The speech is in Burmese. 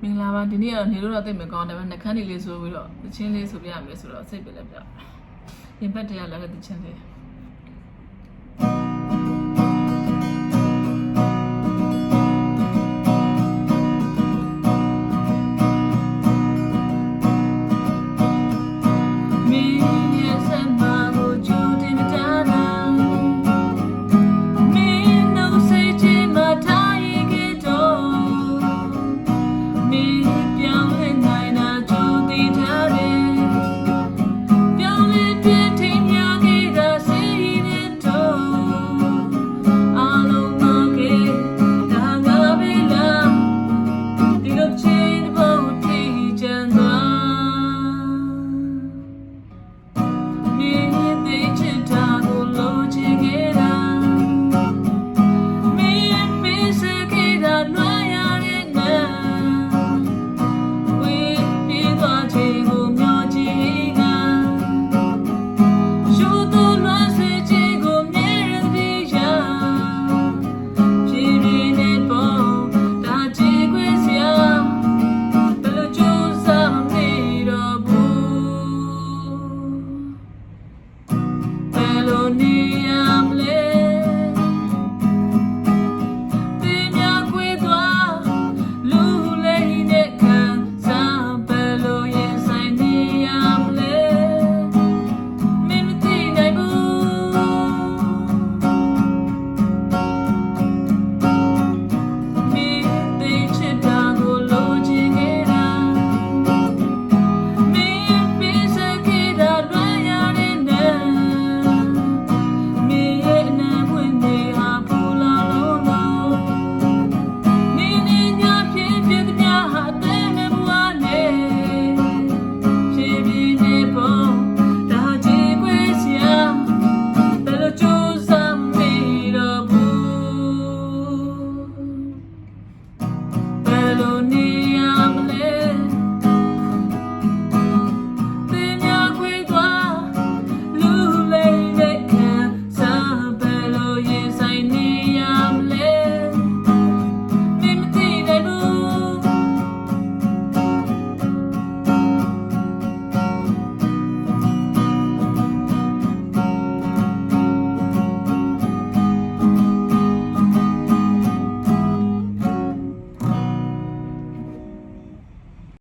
မင်္ဂလာပါဒီနေ့ကတော့နေလို့တော့သိပ်မကောင်းတယ်ဗျနှကန်းလေးဆိုပြီးတော့တချင်းလေးဆိုပြရမယ်ဆိုတော့စိတ်ပြလက်ပြရင်ဘတ်တရားလည်းတချင်းလေးme